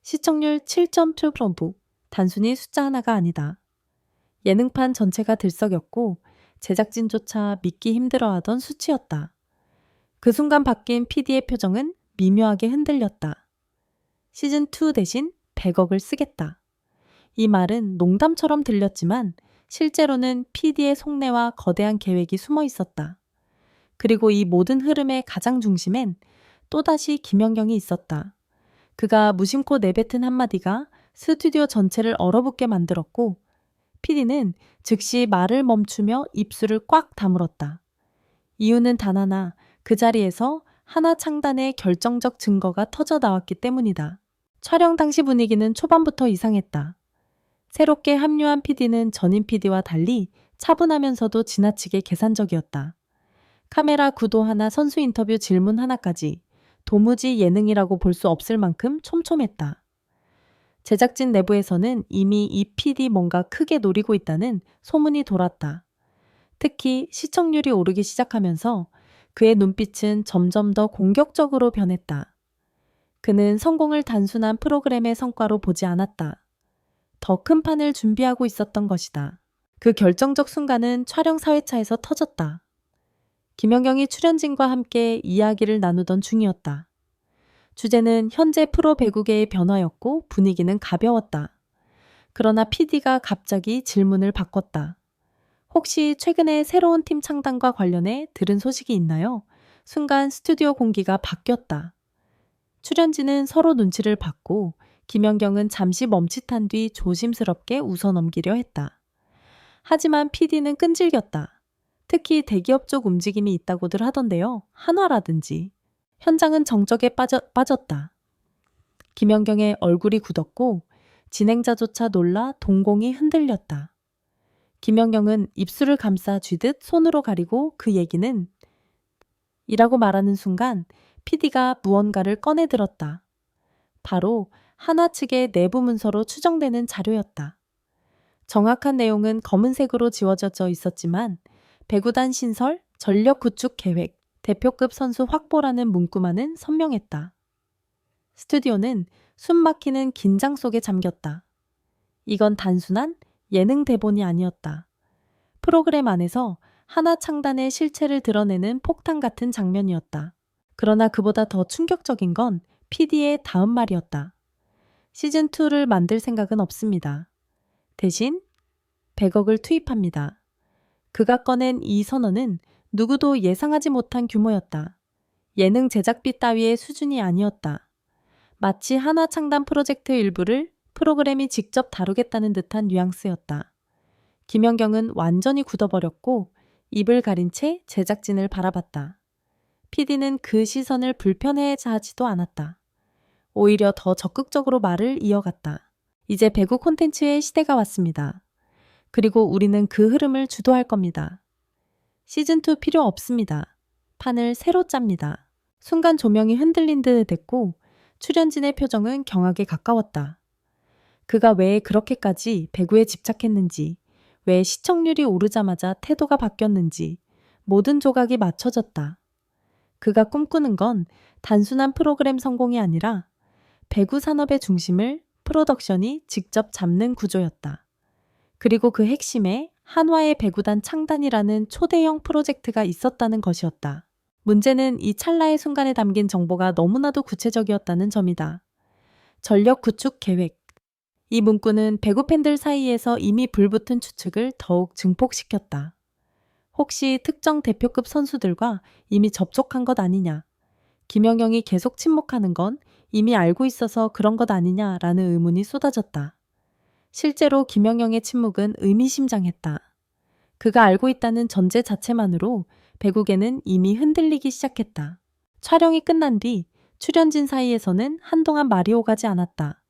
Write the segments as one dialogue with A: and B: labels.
A: 시청률 7.7%도 단순히 숫자 하나가 아니다. 예능판 전체가 들썩였고 제작진조차 믿기 힘들어하던 수치였다. 그 순간 바뀐 PD의 표정은 미묘하게 흔들렸다. 시즌2 대신 100억을 쓰겠다. 이 말은 농담처럼 들렸지만 실제로는 PD의 속내와 거대한 계획이 숨어 있었다. 그리고 이 모든 흐름의 가장 중심엔 또다시 김연경이 있었다. 그가 무심코 내뱉은 한마디가 스튜디오 전체를 얼어붙게 만들었고 PD는 즉시 말을 멈추며 입술을 꽉 다물었다. 이유는 단 하나, 그 자리에서 하나 창단의 결정적 증거가 터져 나왔기 때문이다. 촬영 당시 분위기는 초반부터 이상했다. 새롭게 합류한 PD는 전임 PD와 달리 차분하면서도 지나치게 계산적이었다. 카메라 구도 하나, 선수 인터뷰 질문 하나까지 도무지 예능이라고 볼 수 없을 만큼 촘촘했다. 제작진 내부에서는 이미 이 PD 뭔가 크게 노리고 있다는 소문이 돌았다. 특히 시청률이 오르기 시작하면서 그의 눈빛은 점점 더 공격적으로 변했다. 그는 성공을 단순한 프로그램의 성과로 보지 않았다. 더 큰 판을 준비하고 있었던 것이다. 그 결정적 순간은 촬영 4회차에서 터졌다. 김연경이 출연진과 함께 이야기를 나누던 중이었다. 주제는 현재 프로 배구계의 변화였고 분위기는 가벼웠다. 그러나 PD가 갑자기 질문을 바꿨다. 혹시 최근에 새로운 팀 창단과 관련해 들은 소식이 있나요? 순간 스튜디오 공기가 바뀌었다. 출연진은 서로 눈치를 봤고 김연경은 잠시 멈칫한 뒤 조심스럽게 웃어넘기려 했다. 하지만 PD는 끈질겼다. 특히 대기업 쪽 움직임이 있다고들 하던데요. 한화라든지. 현장은 정적에 빠졌다. 김연경의 얼굴이 굳었고 진행자조차 놀라 동공이 흔들렸다. 김연경은 입술을 감싸 쥐듯 손으로 가리고 그 얘기는 이라고 말하는 순간 PD가 무언가를 꺼내 들었다. 바로 한화 측의 내부 문서로 추정되는 자료였다. 정확한 내용은 검은색으로 지워져 있었지만 배구단 신설, 전력 구축 계획, 대표급 선수 확보라는 문구만은 선명했다. 스튜디오는 숨 막히는 긴장 속에 잠겼다. 이건 단순한 예능 대본이 아니었다. 프로그램 안에서 하나 창단의 실체를 드러내는 폭탄 같은 장면이었다. 그러나 그보다 더 충격적인 건 PD의 다음 말이었다. 시즌2를 만들 생각은 없습니다. 대신 100억을 투입합니다. 그가 꺼낸 이 선언은 누구도 예상하지 못한 규모였다. 예능 제작비 따위의 수준이 아니었다. 마치 하나 창단 프로젝트 일부를 프로그램이 직접 다루겠다는 듯한 뉘앙스였다. 김연경은 완전히 굳어버렸고 입을 가린 채 제작진을 바라봤다. PD는 그 시선을 불편해하지도 않았다. 오히려 더 적극적으로 말을 이어갔다. 이제 배구 콘텐츠의 시대가 왔습니다. 그리고 우리는 그 흐름을 주도할 겁니다. 시즌2 필요 없습니다. 판을 새로 짭니다. 순간 조명이 흔들린 듯 했고 출연진의 표정은 경악에 가까웠다. 그가 왜 그렇게까지 배구에 집착했는지, 왜 시청률이 오르자마자 태도가 바뀌었는지 모든 조각이 맞춰졌다. 그가 꿈꾸는 건 단순한 프로그램 성공이 아니라 배구 산업의 중심을 프로덕션이 직접 잡는 구조였다. 그리고 그 핵심에 한화의 배구단 창단이라는 초대형 프로젝트가 있었다는 것이었다. 문제는 이 찰나의 순간에 담긴 정보가 너무나도 구체적이었다는 점이다. 전력 구축 계획. 이 문구는 배구 팬들 사이에서 이미 불붙은 추측을 더욱 증폭시켰다. 혹시 특정 대표급 선수들과 이미 접촉한 것 아니냐? 김연경이 계속 침묵하는 건 이미 알고 있어서 그런 것 아니냐라는 의문이 쏟아졌다. 실제로 김연경의 침묵은 의미심장했다. 그가 알고 있다는 전제 자체만으로 배구계는 이미 흔들리기 시작했다. 촬영이 끝난 뒤 출연진 사이에서는 한동안 말이 오가지 않았다.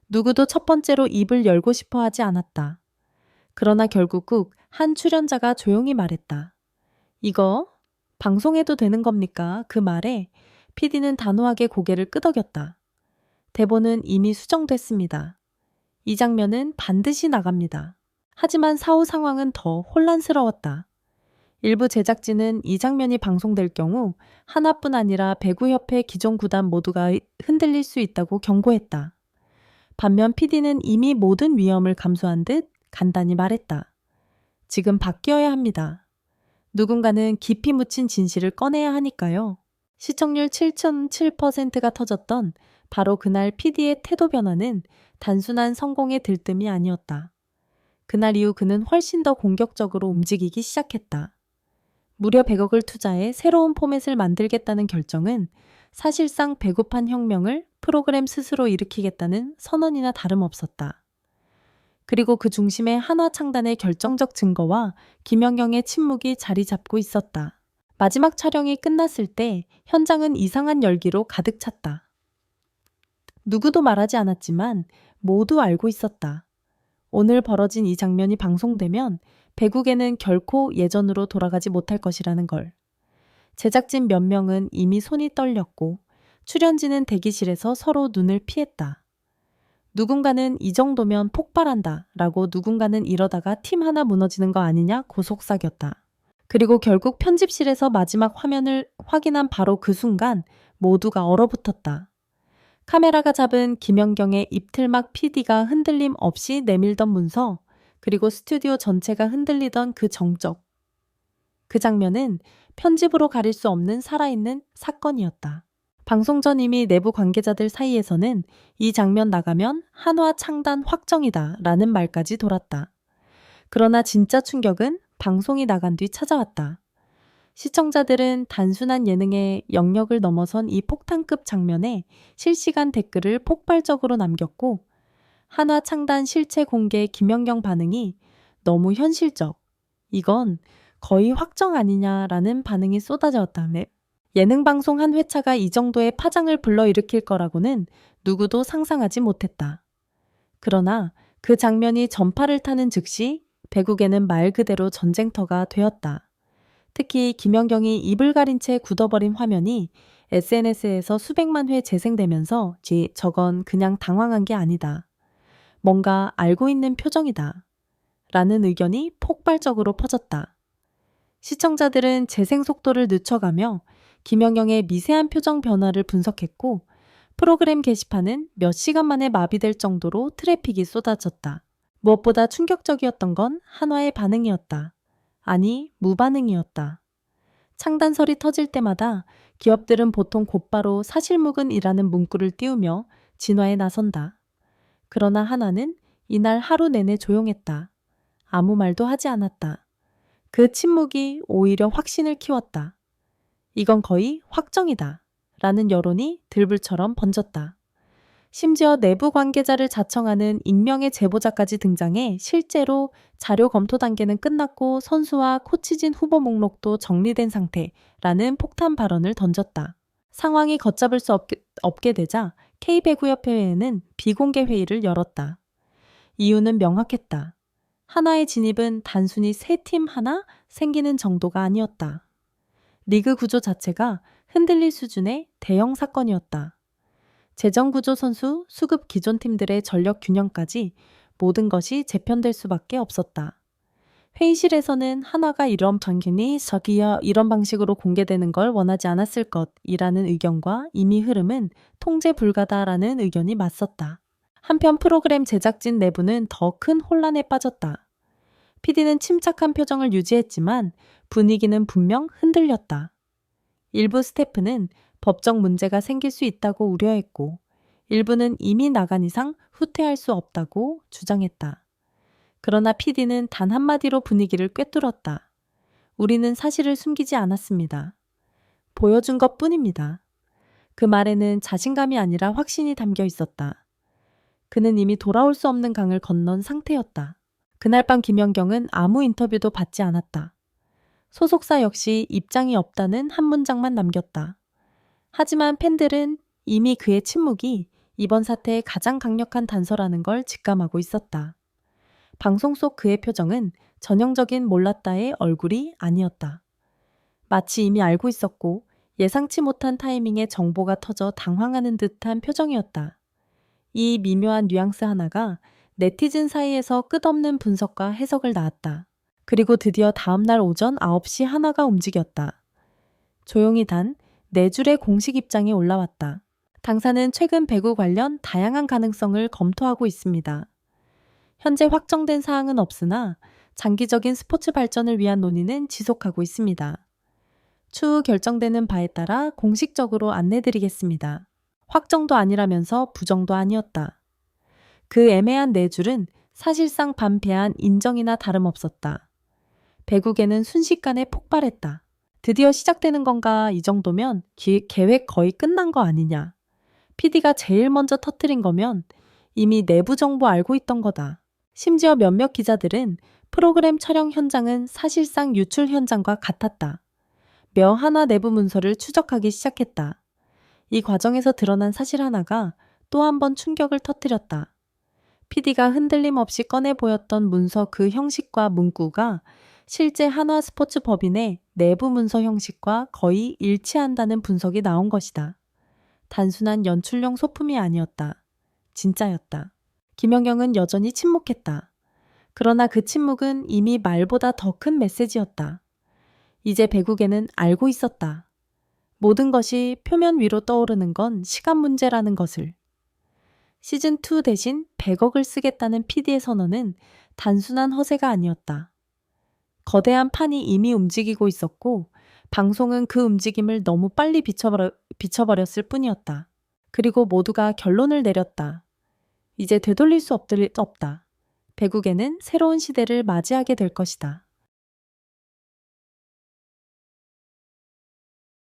A: 누구도 첫 번째로 입을 열고 싶어 하지 않았다. 그러나 결국 한 출연자가 조용히 말했다. 이거 방송해도 되는 겁니까? 그 말에 PD는 단호하게 고개를 끄덕였다. 대본은 이미 수정됐습니다. 이 장면은 반드시 나갑니다. 하지만 사후 상황은 더 혼란스러웠다. 일부 제작진은 이 장면이 방송될 경우 하나뿐 아니라 배구협회 기존 구단 모두가 흔들릴 수 있다고 경고했다. 반면 PD는 이미 모든 위험을 감수한 듯 간단히 말했다. 지금 바뀌어야 합니다. 누군가는 깊이 묻힌 진실을 꺼내야 하니까요. 시청률 7.7%가 터졌던 바로 그날 PD의 태도 변화는 단순한 성공의 들뜸이 아니었다. 그날 이후 그는 훨씬 더 공격적으로 움직이기 시작했다. 무려 100억을 투자해 새로운 포맷을 만들겠다는 결정은 사실상 배고픈 혁명을 프로그램 스스로 일으키겠다는 선언이나 다름없었다. 그리고 그 중심에 한화 창단의 결정적 증거와 김연경의 침묵이 자리 잡고 있었다. 마지막 촬영이 끝났을 때 현장은 이상한 열기로 가득 찼다. 누구도 말하지 않았지만 모두 알고 있었다. 오늘 벌어진 이 장면이 방송되면 배국에는 결코 예전으로 돌아가지 못할 것이라는 걸. 제작진 몇 명은 이미 손이 떨렸고 출연진은 대기실에서 서로 눈을 피했다. 누군가는 이 정도면 폭발한다 라고 누군가는 이러다가 팀 하나 무너지는 거 아니냐 고속삭였다. 그리고 결국 편집실에서 마지막 화면을 확인한 바로 그 순간 모두가 얼어붙었다. 카메라가 잡은 김연경의 입틀막 PD가 흔들림 없이 내밀던 문서, 그리고 스튜디오 전체가 흔들리던 그 정적. 그 장면은 편집으로 가릴 수 없는 살아있는 사건이었다. 방송 전 이미 내부 관계자들 사이에서는 이 장면 나가면 한화 창단 확정이다 라는 말까지 돌았다. 그러나 진짜 충격은 방송이 나간 뒤 찾아왔다. 시청자들은 단순한 예능의 영역을 넘어선 이 폭탄급 장면에 실시간 댓글을 폭발적으로 남겼고 한화 창단 실체 공개 김연경 반응이 너무 현실적, 이건 거의 확정 아니냐라는 반응이 쏟아졌다네. 예능 방송 한 회차가 이 정도의 파장을 불러일으킬 거라고는 누구도 상상하지 못했다. 그러나 그 장면이 전파를 타는 즉시 배국에는 말 그대로 전쟁터가 되었다. 특히 김연경이 입을 가린 채 굳어버린 화면이 SNS에서 수백만 회 재생되면서 저건 그냥 당황한 게 아니다. 뭔가 알고 있는 표정이다. 라는 의견이 폭발적으로 퍼졌다. 시청자들은 재생 속도를 늦춰가며 김연경의 미세한 표정 변화를 분석했고 프로그램 게시판은 몇 시간 만에 마비될 정도로 트래픽이 쏟아졌다. 무엇보다 충격적이었던 건 한화의 반응이었다. 아니, 무반응이었다. 창단설이 터질 때마다 기업들은 보통 곧바로 사실무근이라는 문구를 띄우며 진화에 나선다. 그러나 한화는 이날 하루 내내 조용했다. 아무 말도 하지 않았다. 그 침묵이 오히려 확신을 키웠다. 이건 거의 확정이다. 라는 여론이 들불처럼 번졌다. 심지어 내부 관계자를 자청하는 익명의 제보자까지 등장해 실제로 자료 검토 단계는 끝났고 선수와 코치진 후보 목록도 정리된 상태라는 폭탄 발언을 던졌다. 상황이 걷잡을 수 없게 되자 K배구협회는 비공개 회의를 열었다. 이유는 명확했다. 한화의 진입은 단순히 새 팀 하나 생기는 정도가 아니었다. 리그 구조 자체가 흔들릴 수준의 대형 사건이었다. 재정구조 선수, 수급 기존 팀들의 전력 균형까지 모든 것이 재편될 수밖에 없었다. 회의실에서는 한화가 이런 방식으로 공개되는 걸 원하지 않았을 것이라는 의견과 이미 흐름은 통제 불가다라는 의견이 맞섰다. 한편 프로그램 제작진 내부는 더 큰 혼란에 빠졌다. PD는 침착한 표정을 유지했지만 분위기는 분명 흔들렸다. 일부 스태프는 법적 문제가 생길 수 있다고 우려했고 일부는 이미 나간 이상 후퇴할 수 없다고 주장했다. 그러나 PD는 단 한마디로 분위기를 꿰뚫었다. 우리는 사실을 숨기지 않았습니다. 보여준 것뿐입니다. 그 말에는 자신감이 아니라 확신이 담겨 있었다. 그는 이미 돌아올 수 없는 강을 건넌 상태였다. 그날 밤 김연경은 아무 인터뷰도 받지 않았다. 소속사 역시 입장이 없다는 한 문장만 남겼다. 하지만 팬들은 이미 그의 침묵이 이번 사태의 가장 강력한 단서라는 걸 직감하고 있었다. 방송 속 그의 표정은 전형적인 몰랐다의 얼굴이 아니었다. 마치 이미 알고 있었고 예상치 못한 타이밍에 정보가 터져 당황하는 듯한 표정이었다. 이 미묘한 뉘앙스 하나가 네티즌 사이에서 끝없는 분석과 해석을 낳았다. 그리고 드디어 다음날 오전 9시 한화가 움직였다. 조용히 단 4줄의 공식 입장이 올라왔다. 당사는 최근 배구 관련 다양한 가능성을 검토하고 있습니다. 현재 확정된 사항은 없으나 장기적인 스포츠 발전을 위한 논의는 지속하고 있습니다. 추후 결정되는 바에 따라 공식적으로 안내드리겠습니다. 확정도 아니라면서 부정도 아니었다. 그 애매한 네 줄은 사실상 반배한 인정이나 다름없었다. 배구계는 순식간에 폭발했다. 드디어 시작되는 건가 이 정도면 계획 거의 끝난 거 아니냐. PD가 제일 먼저 터뜨린 거면 이미 내부 정보 알고 있던 거다. 심지어 몇몇 기자들은 프로그램 촬영 현장은 사실상 유출 현장과 같았다. 며 하나 내부 문서를 추적하기 시작했다. 이 과정에서 드러난 사실 하나가 또 한 번 충격을 터뜨렸다. PD가 흔들림 없이 꺼내 보였던 문서 그 형식과 문구가 실제 한화 스포츠 법인의 내부 문서 형식과 거의 일치한다는 분석이 나온 것이다. 단순한 연출용 소품이 아니었다. 진짜였다. 김연경은 여전히 침묵했다. 그러나 그 침묵은 이미 말보다 더 큰 메시지였다. 이제 배구계는 알고 있었다. 모든 것이 표면 위로 떠오르는 건 시간 문제라는 것을. 시즌2 대신 100억을 쓰겠다는 PD의 선언은 단순한 허세가 아니었다. 거대한 판이 이미 움직이고 있었고 방송은 그 움직임을 너무 빨리 비춰버렸을 뿐이었다. 그리고 모두가 결론을 내렸다. 이제 되돌릴 수 없다. 배구계는 새로운 시대를 맞이하게 될 것이다.